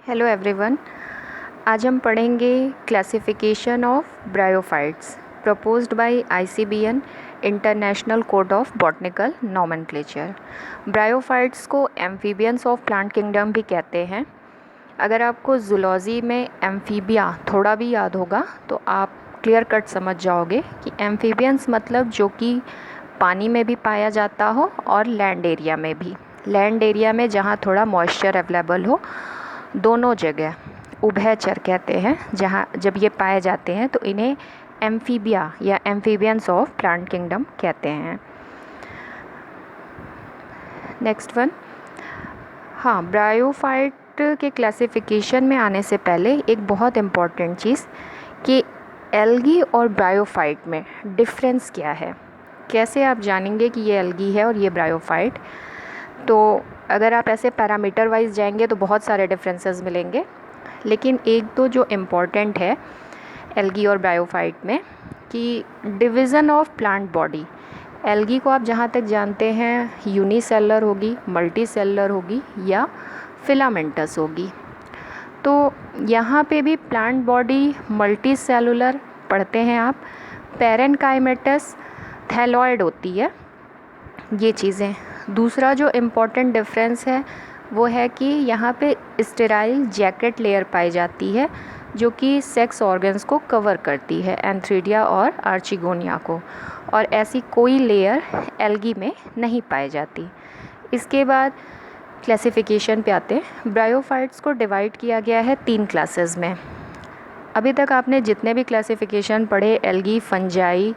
Hello everyone. आज हम पढ़ेंगे classification of bryophytes proposed by ICBN international code of botanical nomenclature. Bryophytes को amphibians of plant kingdom भी कहते हैं। अगर आपको जूलॉजी में एम्फीबिया थोड़ा भी याद होगा तो आप क्लियर कट समझ जाओगे कि एम्फीबियंस मतलब जो कि पानी में भी पाया जाता हो और लैंड एरिया में भी। लैंड एरिया में जहाँ थोड़ा मॉइस्चर अवेलेबल हो, दोनों जगह उभयचर कहते हैं। जहाँ जब ये पाए जाते हैं तो इन्हें एम्फीबिया या एम्फीबियंस ऑफ प्लांट किंगडम कहते हैं। नेक्स्ट वन, हाँ, ब्रायोफाइट के क्लासिफिकेशन में आने से पहले एक बहुत इम्पॉर्टेंट चीज़ कि एल्गी और ब्रायोफाइट में डिफरेंस क्या है। कैसे आप जानेंगे कि ये एल्गी है और ये ब्रायोफाइट? तो अगर आप ऐसे पैरामीटर वाइज जाएंगे तो बहुत सारे डिफरेंसेस मिलेंगे, लेकिन एक तो जो इम्पॉर्टेंट है एल्गी और ब्रायोफाइट में कि division of plant body. Algae को आप जहाँ तक जानते हैं यूनिसेलुलर होगी, मल्टी सेलुलर होगी या फिलामेंटस होगी। तो यहाँ पे भी प्लांट बॉडी मल्टी सेलुलर पढ़ते हैं आप। पैरेनकाइमेटस थैलॉइड होती है ये चीज़ें। दूसरा जो इम्पॉर्टेंट डिफरेंस है वो है कि यहाँ पे स्टेराइल जैकेट लेयर पाई जाती है जो कि सेक्स ऑर्गन्स को कवर करती है, एंथ्रीडिया और आर्चिगोनिया को, और ऐसी कोई लेयर एल्गी में नहीं पाई जाती। इसके बाद क्लासिफिकेशन पे आते हैं। ब्रायोफाइट्स को डिवाइड किया गया है 3 क्लासेस में। अभी तक आपने जितने भी क्लासिफिकेशन पढ़े एल्गी, फंजाई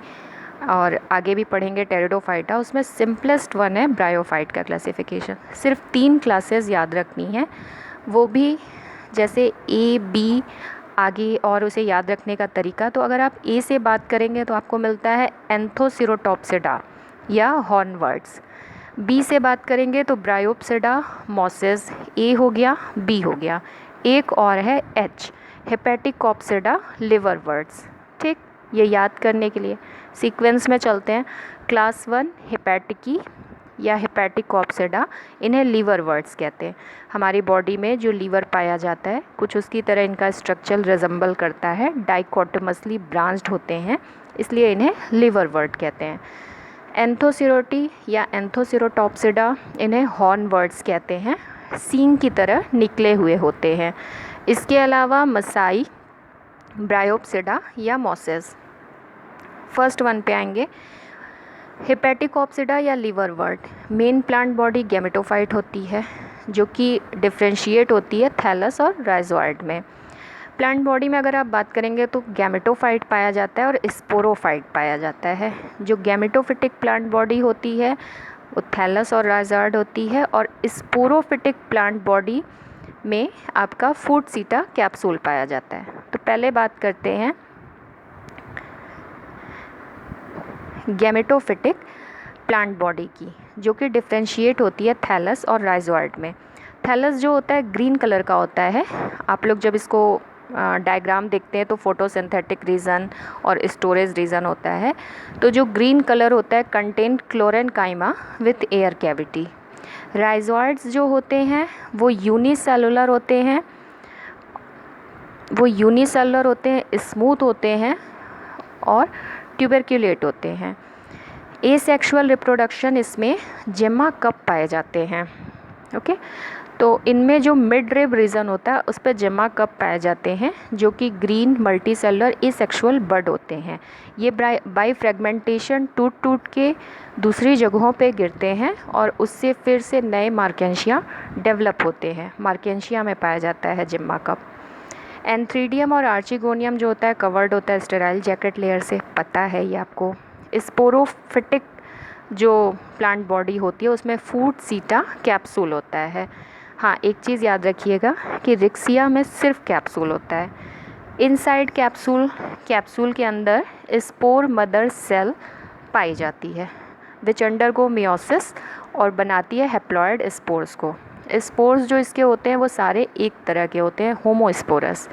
और आगे भी पढ़ेंगे टेरिडोफाइटा, उसमें सिंपलेस्ट वन है ब्रायोफाइट का क्लासिफिकेशन। सिर्फ 3 क्लासेस याद रखनी है, वो भी जैसे ए बी आगे, और उसे याद रखने का तरीका। तो अगर आप ए से बात करेंगे तो आपको मिलता है एंथोसिरोटॉप्सिडा या हॉर्नवर्ड्स। बी से बात करेंगे तो ब्रायोप्सिडा, मॉसेस। ए हो गया, बी हो गया। एक और है एच, हेपेटिकॉप्सिडा, लिवरवर्ड्स। ठीक, ये याद करने के लिए सीक्वेंस में चलते हैं। क्लास 1 हेपेटिकी या हेपेटिकॉप्सिडा, इन्हें लीवरवर्ड्स कहते हैं। हमारी बॉडी में जो लीवर पाया जाता है कुछ उसकी तरह इनका स्ट्रक्चर रिजेंबल करता है, डाइकोटोमसली ब्रांच्ड होते हैं, इसलिए इन्हें लीवरवर्ड कहते हैं। एंथोसिरोटी या एंथोसिरोटॉप्सिडा, इन्हें हॉर्नवर्ड्स कहते हैं, सींग की तरह निकले हुए होते हैं। इसके अलावा मसाई, ब्रायोप्सिडा या मॉसेस। फर्स्ट वन पे आएंगे। हेपेटिकॉप्सिडा या लिवरवर्ड मेन प्लांट बॉडी गैमेटोफाइट होती है जो कि डिफ्रेंशिएट होती है थैलस और राइजोइड में। प्लांट बॉडी में अगर आप बात करेंगे तो गैमेटोफाइट पाया जाता है और स्पोरोफाइट पाया जाता है। जो गैमेटोफिटिक प्लांट बॉडी होती है वो थैलस और राइजोइड होती है, और स्पोरोफिटिक प्लांट बॉडी में आपका फूट सीटा कैप्सूल पाया जाता है। तो पहले बात करते हैं गैमेटोफिटिक प्लांट बॉडी की, जो कि डिफ्रेंशिएट होती है थैलस और राइजोइड में। थैलस जो होता है ग्रीन कलर का होता है। आप लोग जब इसको डायग्राम देखते हैं तो फोटोसिंथेटिक रीजन और स्टोरेज रीजन होता है। तो जो ग्रीन कलर होता है contain chlorenchyma with air cavity. Rhizoids जो होते हैं वो यूनिसेलुलर होते हैं, स्मूथ होते हैं और ट्यूबरक्यूलेट होते हैं। एसेक्सुअल रिप्रोडक्शन इसमें जेमा कप पाए जाते हैं। ओके, तो इनमें जो मिड रिब रीजन होता है उस पर जेमा कप पाए जाते हैं जो कि ग्रीन मल्टी सेलुलर एसेक्सुअल बड होते हैं। ये बाई फ्रेगमेंटेशन टूट के दूसरी जगहों पे गिरते हैं और उससे फिर से नए मार्केंशिया डेवलप होते हैं। मार्केंशिया में पाया जाता है जेमा कप। एंथ्रीडियम और आर्चिगोनियम जो होता है कवर्ड होता है स्टेराइल जैकेट लेयर से, पता है ये आपको। स्पोरोफिटिक जो प्लांट बॉडी होती है उसमें फूट सीटा कैप्सूल होता है। हाँ, एक चीज़ याद रखिएगा कि रिक्सिया में सिर्फ कैप्सूल होता है। इनसाइड कैप्सूल के अंदर स्पोर मदर सेल पाई जाती है विच अंडरगो मियोसिस और बनाती है हैप्लॉइड स्पोर्स को। स्पोर्स जो इसके होते हैं वो सारे एक तरह के होते हैं, homosporous.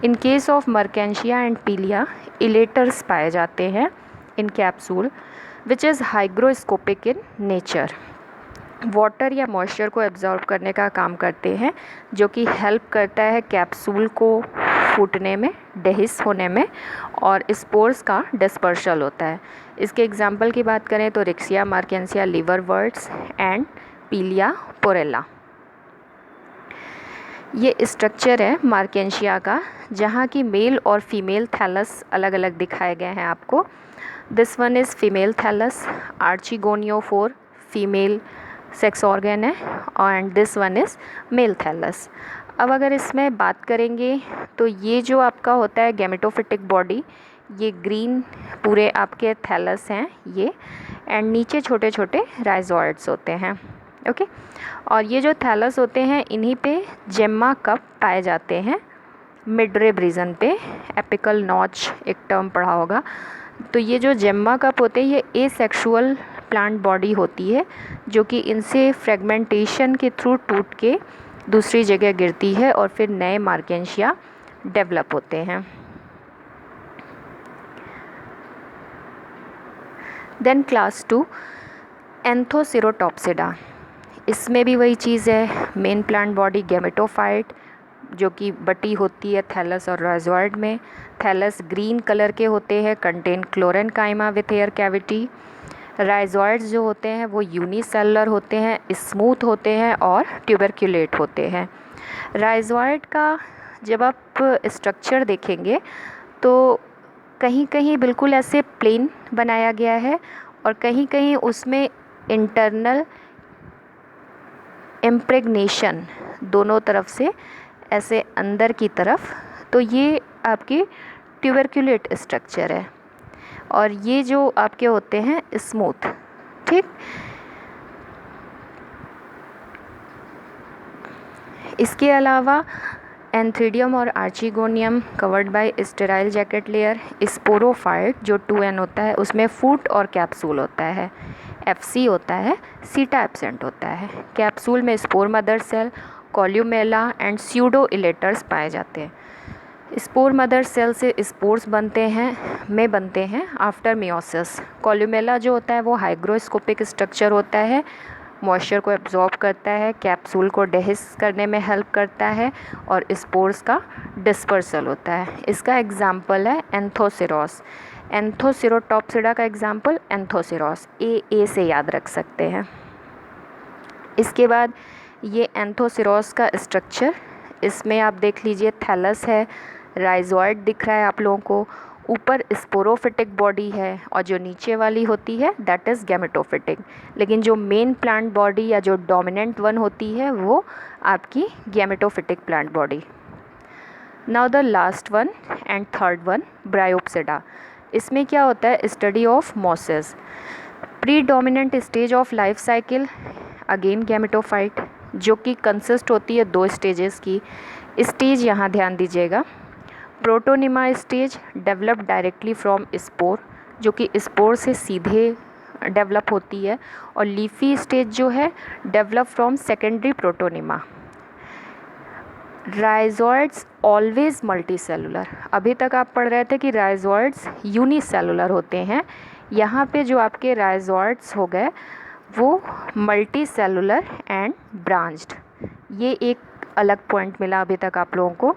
In case of Marchantia and Pellia elaters पाए जाते हैं in capsule which is hygroscopic in nature. Water या मॉइस्चर को एब्जॉर्ब करने का काम करते हैं, जो कि हेल्प करता है कैप्सूल को फूटने में, डेहिस होने में, और स्पोर्स का डिस्पर्सल होता है। इसके एग्जाम्पल की बात करें तो रिक्सिया मार्केंसिया लिवरवर्ट्स एंड पीलिया पोरेला। ये स्ट्रक्चर है मार्केंशिया का, जहाँ की मेल और फीमेल थैलस अलग अलग दिखाए गए हैं आपको। This one is female thallus, archegoniophore female sex organ है, and this one is male thallus. अब अगर इसमें बात करेंगे तो ये जो आपका होता है गैमेटोफिटिक बॉडी, ये ग्रीन पूरे आपके थैलस हैं ये, एंड नीचे छोटे छोटे राइजोइड्स होते हैं। ओके और ये जो थैलस होते हैं इन्हीं पे जेम्मा कप पाए जाते हैं, मिडरेब रीजन पे। एपिकल नॉच एक टर्म पढ़ा होगा। तो ये जो जेम्मा कप होते हैं ये एसेक्सुअल प्लांट बॉडी होती है, जो कि इनसे फ्रेगमेंटेशन के थ्रू टूट के दूसरी जगह गिरती है और फिर नए मार्केंशिया डेवलप होते हैं। Then class 2 anthocerotopsida. इसमें भी वही चीज़ है, मेन प्लांट बॉडी गैमेटोफाइट, जो कि बटी होती है थैलस और राइजोइड में। थैलस ग्रीन कलर के होते हैं, contain chlorenchyma with air cavity. Rhizoids जो होते हैं वो यूनिसेलुलर होते हैं, स्मूथ होते हैं और ट्यूबरक्युलेट होते हैं। राइजोइड का जब आप स्ट्रक्चर देखेंगे तो कहीं कहीं बिल्कुल ऐसे प्लेन बनाया गया है और कहीं कहीं उसमें इंटरनल इम्प्रेग्नेशन दोनों तरफ से ऐसे अंदर की तरफ, तो ये आपकी ट्यूबरक्युलेट स्ट्रक्चर है और ये जो आपके होते हैं स्मूथ। ठीक, इसके अलावा एंथ्रीडियम और archegonium covered by sterile jacket layer. Sporophyte जो 2N होता है उसमें फूट और कैप्सूल होता है। FC होता है, सीटा एब्सेंट होता है। कैप्सूल में spore mother cell, columella and pseudo elaters पाए जाते हैं। स्पोर मदर सेल से स्पोर्स बनते हैं आफ्टर मियोसिस। कॉल्यूमेला जो होता है वो हाइग्रोस्कोपिक स्ट्रक्चर होता है, मॉइस्चर को एब्जॉर्ब करता है, कैप्सूल को डेहिस करने में हेल्प करता है और स्पोर्स का डिस्पर्सल होता है। इसका एग्जाम्पल है एंथोसिरोस। एंथोसिरोटॉप्सिडा का एग्जाम्पल एंथोसिरोस, ए से याद रख सकते हैं। इसके बाद ये एंथोसिरोस का स्ट्रक्चर, इसमें आप देख लीजिए थैलस है, राइजोइड दिख रहा है आप लोगों को, ऊपर स्पोरोफिटिक बॉडी है और जो नीचे वाली होती है दैट इज़ गैमेटोफिटिक। लेकिन जो मेन प्लांट बॉडी या जो डोमिनेंट वन होती है वो आपकी gametophytic plant body. Now the last one and third one Bryopsida. इसमें क्या होता है, study of mosses. Predominant stage of life cycle, again gametophyte, जो कि कंसिस्ट होती है 2 स्टेजेस की। स्टेज यहाँ ध्यान दीजिएगा। Protonema stage develop directly from spore, जो कि स्पोर से सीधे डेवलप होती है, और लीफी स्टेज जो है develop from secondary protonema. Rhizoids always multicellular. अभी तक आप पढ़ रहे थे कि राइजोइड्स यूनिसेलुलर होते हैं, यहाँ पे जो आपके राइजोइड्स हो गए वो मल्टीसेलुलर एंड ब्रांच्ड। ये एक अलग पॉइंट मिला अभी तक आप लोगों को।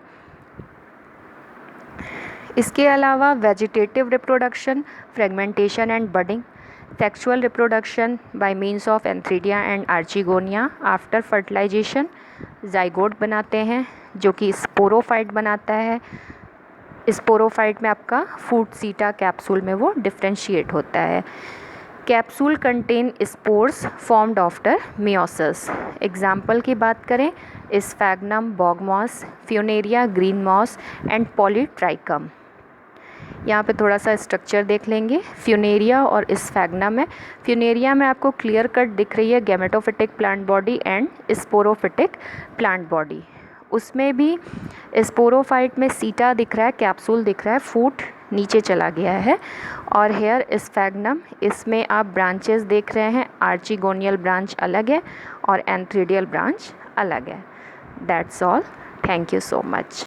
इसके अलावा vegetative reproduction, fragmentation and budding, sexual reproduction by means of antheridia and archegonia after fertilisation, zygote बनाते हैं जो कि स्पोरोफाइट बनाता है। स्पोरोफाइट में आपका फूट सीटा कैप्सूल में वो डिफ्रेंशिएट होता है। Capsule contain spores formed after meiosis. Example की बात करें, Sphagnum, bog moss, Funaria, green moss and Polytrichum. यहाँ पे थोड़ा सा स्ट्रक्चर देख लेंगे। फ्यूनेरिया और स्फैग्नम है। फ्यूनेरिया में आपको क्लियर कट दिख रही है gametophytic plant body and sporophytic plant body. उसमें भी स्पोरोफाइट में सीटा दिख रहा है, कैप्सूल दिख रहा है, फूट नीचे चला गया है। और हेयर स्फैग्नम, इसमें आप ब्रांचेस देख रहे हैं, आर्चिगोनियल ब्रांच अलग है और एंथ्रीडियल ब्रांच अलग है। That's all, thank you so much.